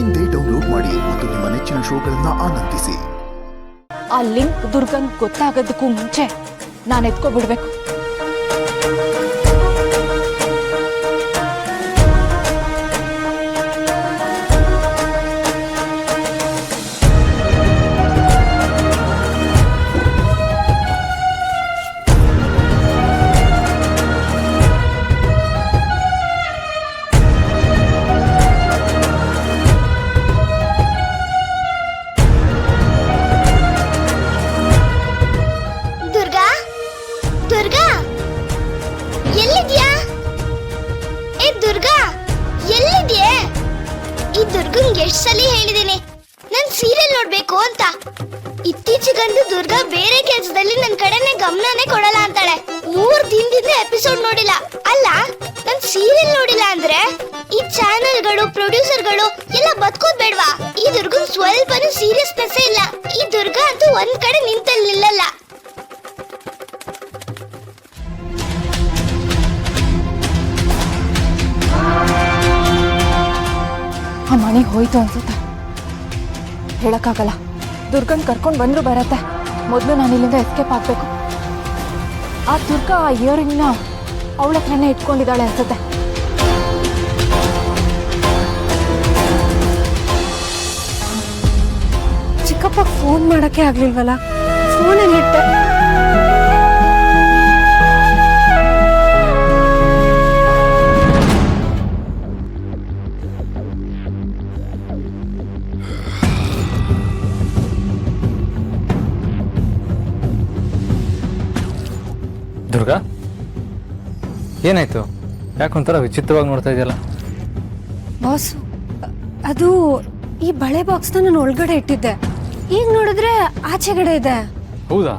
ಇಂದೇ ಡೌನ್ಲೋಡ್ ಮಾಡಿ ಮತ್ತು ನಿಮ್ಮ ನೆಚ್ಚಿನ ಶೋಗಳನ್ನ ಆನಂದಿಸಿ. ಆ ಲಿಂಕ್ ದುರ್ಗನ್ ಗೊತ್ತಾಗೋದಕ್ಕೂ ಮುಂಚೆ ನಾನು ಎತ್ಕೊಬಿಡ್ಬೇಕು. ಎಷ್ಟು ಸಲ ಹೇಳಿದ್ದೀನಿ ನಾನು ಸೀರಿಯಲ್ ನೋಡ್ಬೇಕು ಅಂತ. ಇತ್ತೀಚೆಗಂತೂ ದುರ್ಗಾ ಬೇರೆ ಕೆಲಸದಲ್ಲಿ ನನ್ನ ಕಡೆನೆ ಗಮನನೇ ಕೊಡಲ್ಲ ಅಂತಾಳೆ. 3 ದಿನದಿಂದ ಎಪಿಸೋಡ್ ನೋಡಿಲ್ಲ. ಅಲ್ಲ, ನಾನು ಸೀರಿಯಲ್ ನೋಡಿಲ್ಲ ಅಂದ್ರೆ ಈ ಚಾನೆಲ್ಗಳು ಪ್ರೊಡ್ಯೂಸರ್ಗಳು ಎಲ್ಲ ಬದುಕೋದ್ ಬೇಡವಾ? ಈ ದುರ್ಗನ್ ಸ್ವಲ್ಪನೂ ಸೀರಿಯಸ್ನೆಸ್ ಇಲ್ಲ. ಈ ದುರ್ಗಾ ಅಂತೂ ಒಂದ್ ಕಡೆ ನಿಂತಲ್ಲಿ ನಿಲ್ಲಲ್ಲ. ಆ ಮನೆ ಹೋಯ್ತು ಅನ್ಸುತ್ತೆ. ಹೇಳಕ್ಕಾಗಲ್ಲ. ದುರ್ಗನ್ ಕರ್ಕೊಂಡು ಬಂದ್ರು ಬರತ್ತೆ. ಮೊದಲು ನಾನು ಇಲ್ಲಿಂದ ಎಸ್ಕೇಪ್ ಆಗ್ಬೇಕು. ಆ ದುರ್ಗಾ ಆ ಇಯರಿಂಗ್ನ ಅವಳ ಹತ್ರನೇ ಇಟ್ಕೊಂಡಿದ್ದಾಳೆ ಅನ್ಸುತ್ತೆ. ಚಿಕ್ಕಪ್ಪ ಫೋನ್ ಮಾಡಕ್ಕೆ ಆಗ್ಲಿಲ್ವಲ್ಲ, ಫೋನಲ್ಲಿಟ್ಟೆ. ದುರ್ಗಾ, ಏನಾಯ್ತು? ಯಾಕೊಂಥರ ವಿಚಿತ್ರವಾಗಿ ನೋಡ್ತಾ ಇದೆಯಲ್ಲ? ಬಾಸ್, ಅದು ಈ ಬಳೆ ಬಾಕ್ಸ್ ನಾನು ಒಳಗಡೆ ಇಟ್ಟಿದ್ದೆ. ಈಗ ನೋಡಿದ್ರೆ ಆಚೆಗಡೆ ಇದೆ. ಹೌದಾ?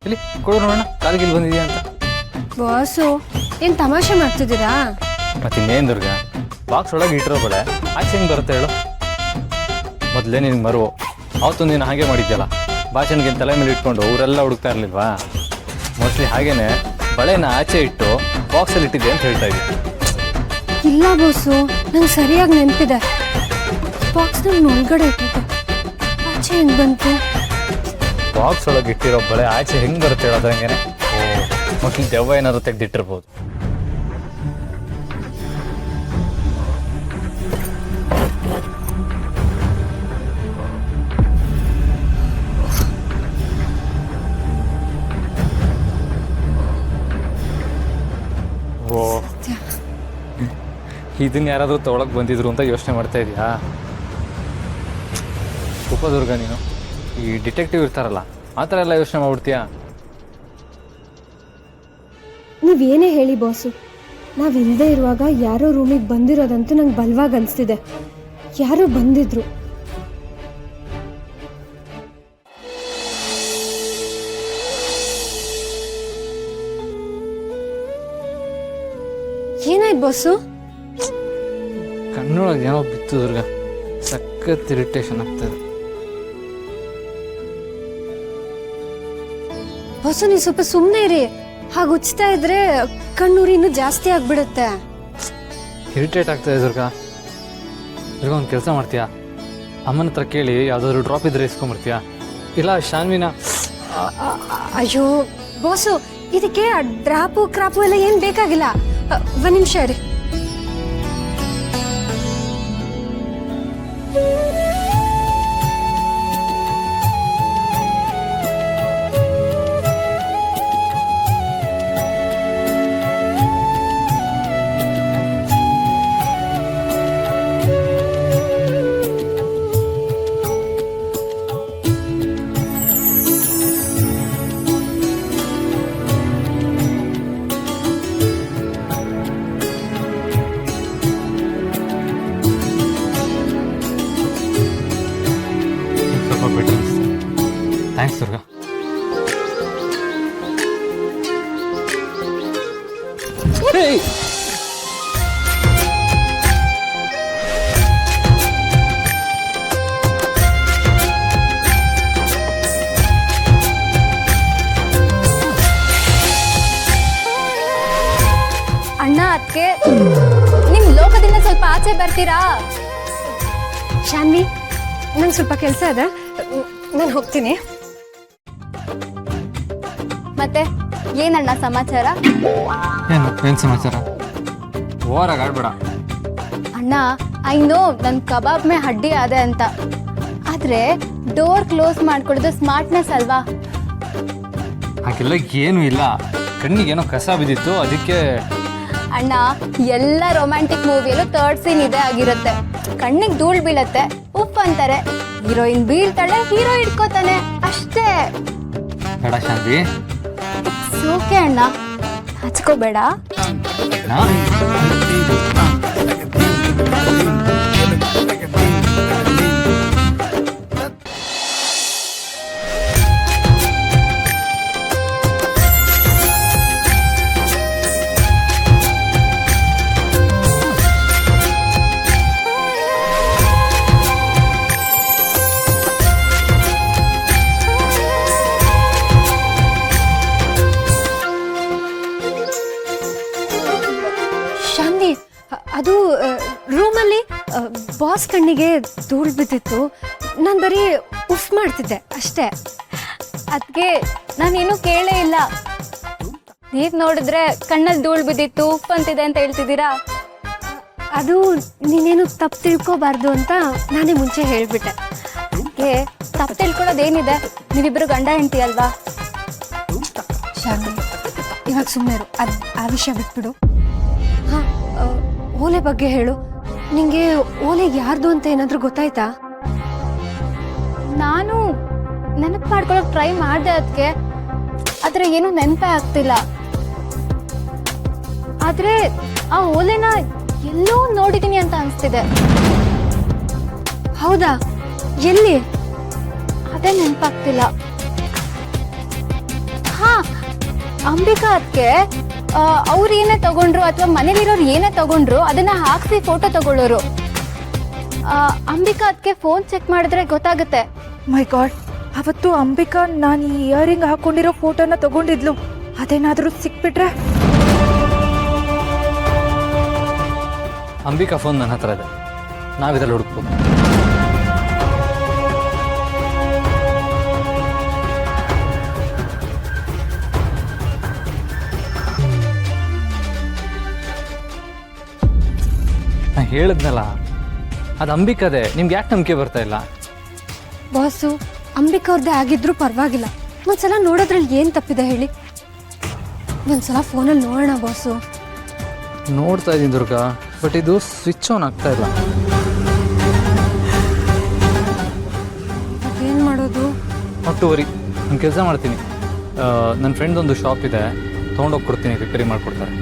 ಇಲ್ಲಿ ಕೊಡು ನೋಡೋಣ, ಕಾಲಿಗೆ ಬಂದಿದೆಯಾ ಅಂತ. ಬಾಸು, ಏನ್ ತಮಾಷೆ ಮಾಡ್ತಿದ್ದೀರಾ? ಮತ್ತಿನ್ನೇನು ದುರ್ಗಾ, ಬಾಕ್ಸ್ ಒಳಗೆ ಇಟ್ಟಿರೋ ಬಳೆ ಆಚೆ ಹೆಂಗೆ ಬರುತ್ತೆ ಹೇಳು? ಮೊದಲೇ ನಿನ್ಗೆ ಮರು ಅವತ್ತು ನೀನು ಹಾಗೆ ಮಾಡಿದ್ಯಲ್ಲ, ಬಾಚನ್ಗೆ ತಲೆ ಮೇಲೆ ಇಟ್ಕೊಂಡು ಅವರೆಲ್ಲ ಹುಡುಕ್ತಾ ಇರಲಿಲ್ವಾ? ಮೋಸ್ಟ್ಲಿ ಹಾಗೇನೆ ಬಳೆನ ಆಚೆ ಇಟ್ಟು ಬಾಕ್ಸಲ್ಲಿ ಇಟ್ಟಿದ್ದೆ ಅಂತ ಹೇಳ್ತಾ ಇದ್ದೆ. ಇಲ್ಲ ಬಾಸು, ನಂಗೆ ಸರಿಯಾಗಿ ನೆನಪಿದೆ. ಬಾಕ್ಸ್ ನಾನು ಒಳಗಡೆ ಇಟ್ಟಿದ್ದೆ, ಆಚೆ ಹೆಂಗ್ ಬಂತು? ಬಾಕ್ಸ್ ಒಳಗೆ ಇಟ್ಟಿರೋ ಬಳೆ ಆಚೆ ಹೆಂಗೆ ಬರುತ್ತೆ ಹೇಳೋದು? ಹಂಗೇನೆ ಮೋಸ್ಟ್ಲಿ ದೆವ್ವ ಏನಾದ್ರು ತೆಗೆದಿಟ್ಟಿರ್ಬೋದು. ಓ, ಇದನ್ನ ಯಾರಾದರೂ ತೊಗೊಳಕ್ಕೆ ಬಂದಿದ್ರು ಅಂತ ಯೋಚನೆ ಮಾಡ್ತಾ ಇದೀಯಾ? ಉಪದುರ್ಗ, ನೀನು ಈ ಡಿಟೆಕ್ಟಿವ್ ಇರ್ತಾರಲ್ಲ, ಆ ಥರ ಎಲ್ಲ ಯೋಚನೆ ಮಾಡ್ಬಿಡ್ತೀಯಾ? ನೀವೇನೇ ಹೇಳಿ ಬಾಸು, ನಾವಿಲ್ಲದೆ ಇರುವಾಗ ಯಾರೋ ರೂಮಿಗೆ ಬಂದಿರೋದಂತೂ ನಂಗೆ ಬಲವಾಗಿ ಅನಿಸ್ತಿದೆ. ಯಾರೋ ಬಂದಿದ್ರು. ಏನಾಯ್ತು ಬಾಸು? ಕಣ್ಣೊಳಗೆ ಏನೋ ಬಿತ್ತು ದುರ್ಗ, ಸಖತ್ ಇರಿಟೇಷನ್ ಆಗ್ತದೆ. ಬಾಸು, ನೀವು ಸ್ವಲ್ಪ ಸುಮ್ಮನೆ ಇರಿ. ಹಾಗೆ ಉಚ್ತಾ ಇದ್ರೆ ಕಣ್ಣೂರಿ ಇನ್ನೂ ಜಾಸ್ತಿ ಆಗ್ಬಿಡುತ್ತೆ. ಇರಿಟೇಟ್ ಆಗ್ತದೆ ದುರ್ಗ. ದುರ್ಗ, ಒಂದು ಕೆಲಸ ಮಾಡ್ತೀಯಾ? ಅಮ್ಮನ ಹತ್ರ ಕೇಳಿ ಯಾವುದಾದ್ರು ಡ್ರಾಪ್ ಇದ್ರೆ ಇಸ್ಕೊಂಬರ್ತೀಯಾ? ಇಲ್ಲ ಶಾನ್ವಿನ. ಅಯ್ಯೋ ಬಾಸು, ಇದಕ್ಕೆ ಡ್ರಾಪು ಕ್ರಾಪು ಎಲ್ಲ ಏನು ಬೇಕಾಗಿಲ್ಲ. ಒಂದು ನಿಮಿಷ ರೀ. ಥ್ಯಾಂಕ್ಸ್ ದುರ್ಗ. ಅಣ್ಣ, ಅದಕ್ಕೆ ನಿಮ್ ಲೋಕದಿಂದ ಸ್ವಲ್ಪ ಆಚೆ ಬರ್ತೀರಾ? ಶಾನ್ವಿ, ನಂಗೆ ಸ್ವಲ್ಪ ಕೆಲಸ ಅದ, ನಾನು ಹೋಗ್ತೀನಿ. ಮತ್ತೆ ಏನಣ್ಣ ಸಮಾಚಾರ? ಏನು ಸಮಾಚಾರ? ಓವರಾಗಿ ಆಡ್ಬೇಡ. ಅಣ್ಣ ಐ ನೋ ನನ್ ಕಬಾಬ್ ಮೇ ಹಡ್ಡಿ ಆದೆ ಅಂತ, ಆದ್ರೆ ಡೋರ್ ಕ್ಲೋಸ್ ಮಾಡ್ಕೊಳ್ಳೋದು ಸ್ಮಾರ್ಟ್ನೆಸ್ ಅಲ್ವಾ? ಹಾಗೆಲ್ಲ ಏನೂ ಇಲ್ಲ, ಕಣ್ಣಿಗೇನೋ ಕಸ ಬಿದ್ದಿತ್ತು ಅದಕ್ಕೆ. ಅಣ್ಣ ಎಲ್ಲ ರೊಮ್ಯಾಂಟಿಕ್ ಮೂವಿಯಲ್ಲೂ ಥರ್ಡ್ ಸೀನ್ ಇದೆ ಆಗಿರುತ್ತೆ. ಕಣ್ಣಿಗೆ ಧೂಳ್ ಬೀಳತ್ತೆ, ಉಪ್ಪು ಅಂತಾರೆ, ಹೀರೋಯಿನ್ ಬೀಳ್ತಾಳೆ, ಹೀರೋ ಇಟ್ಕೋತಾನೆ, ಅಷ್ಟೇ. ಬೇಡ ಶಾಂತಿ. ಓಕೆ ಅಣ್ಣ, ಹಚ್ಕೋಬೇಡ. ಶಾನ್ವಿ, ಅದು ರೂಮಲ್ಲಿ ಬಾಸ್ ಕಣ್ಣಿಗೆ ಧೂಳು ಬಿದ್ದಿತ್ತು. ನಾನು ಬರೀ ಉಫ್ ಮಾಡ್ತಿದ್ದೆ ಅಷ್ಟೇ. ಅದಕ್ಕೆ ನಾನೇನು ಕೇಳೇ ಇಲ್ಲ. ನೀವ್ ನೋಡಿದ್ರೆ ಕಣ್ಣಲ್ಲಿ ಧೂಳು ಬಿದ್ದಿತ್ತು, ಉಪ್ಪು ಅಂತಿದೆ ಅಂತ ಹೇಳ್ತಿದ್ದೀರಾ? ಅದು ನೀನೇನು ತಪ್ಪು ತಿಳ್ಕೋಬಾರ್ದು ಅಂತ ನಾನೇ ಮುಂಚೆ ಹೇಳಿಬಿಟ್ಟೆ. ಅದಕ್ಕೆ ತಪ್ಪು ತಿಳ್ಕೊಳ್ಳೋದೇನಿದೆ, ನೀವಿಬ್ರು ಗಂಡ ಹೆಂಡತಿ ಅಲ್ವಾ? ಶಾನ್ವಿ, ಇವಾಗ ಸುಮ್ಮನೆ ಇರು, ಆ ವಿಷಯ ಬಿಟ್ಬಿಡು. ಹಾಂ, ಓಲೆ ಬಗ್ಗೆ ಹೇಳು. ನಿಂಗೆ ಓಲೆ ಯಾರ್ದು ಅಂತ ಏನಾದರೂ ಗೊತ್ತಾಯ್ತಾ? ನಾನು ನೆನಪು ಮಾಡ್ಕೊಳ್ಳೋಕೆ ಟ್ರೈ ಮಾಡಿದೆ ಅದಕ್ಕೆ, ಆದರೆ ಏನೂ ನೆನಪೇ ಆಗ್ತಿಲ್ಲ. ಆದರೆ ಆ ಓಲೆನ ಎಲ್ಲೋ ನೋಡಿದ್ದೀನಿ ಅಂತ ಅನಿಸ್ತಿದೆ. ಹೌದಾ? ಎಲ್ಲಿ? ಅದೇ ನೆನಪಾಗ್ತಿಲ್ಲ. ಹಾ, ಅಂಬಿಕಾ ಅದಕ್ಕೆ ಅವ್ರು ಏನೇ ತಗೊಂಡ್ರು ಅಥವಾ ಮನೇಲಿರೋರು ಏನೇ ತಗೊಂಡ್ರು ಅದನ್ನ ಹಾಕ್ಸಿ ಫೋಟೋ ತಗೊಳ್ಳೋರು. ಅಂಬಿಕಾ ಅದಕ್ಕೆ ಫೋನ್ ಚೆಕ್ ಮಾಡಿದ್ರೆ ಗೊತ್ತಾಗುತ್ತೆ. ಮೈ ಗಾಡ್, ಅವತ್ತು ಅಂಬಿಕಾ ನಾನು ಈ ಇಯರಿಂಗ್ ಹಾಕೊಂಡಿರೋ ಫೋಟೋನ ತಗೊಂಡಿದ್ಲು. ಅದೇನಾದರೂ ಸಿಕ್ಬಿಟ್ರೆ? ಅಂಬಿಕಾ ಫೋನ್ ನನ್ನ ಹತ್ರ ಇದೆ, ನಾವಿದ್ರಲ್ಲಿ ಹುಡುಕ್ಬೋದು. ನಾ ಹೇಳಿದ್ನಲ್ಲ, ಅದು ಅಂಬಿಕದೇ. ನಿಮ್ಗೆ ಯಾಕೆ ನಂಬಿಕೆ ಬರ್ತಾ ಇಲ್ಲ? ಬಾಸು, ಅಂಬಿಕಾ ಅವ್ರದ್ದೇ ಆಗಿದ್ರೂ ಪರವಾಗಿಲ್ಲ, ಒಂದ್ಸಲ ನೋಡೋದ್ರಲ್ಲಿ ಏನು ತಪ್ಪಿದೆ ಹೇಳಿ? ಒಂದ್ಸಲ ಫೋನಲ್ಲಿ ನೋಡೋಣ ಬಾಸು. ನೋಡ್ತಾ ಇದ್ದೀನಿ ದುರ್ಗಾ, ಬಟ್ ಇದು ಸ್ವಿಚ್ ಆನ್ ಆಗ್ತಾ ಇಲ್ಲ. ಏನು ಮಾಡೋದು? ನಾಟ್ ಟು ವರಿ, ನಾನು ಕೆಲಸ ಮಾಡ್ತೀನಿ. ನನ್ನ ಫ್ರೆಂಡ್ ಒಂದು ಶಾಪ್ ಇದೆ, ತೊಗೊಂಡೋಗಿ ಕೊಡ್ತೀನಿ, ರಿಪೇರಿ ಮಾಡಿಕೊಡ್ತಾರೆ.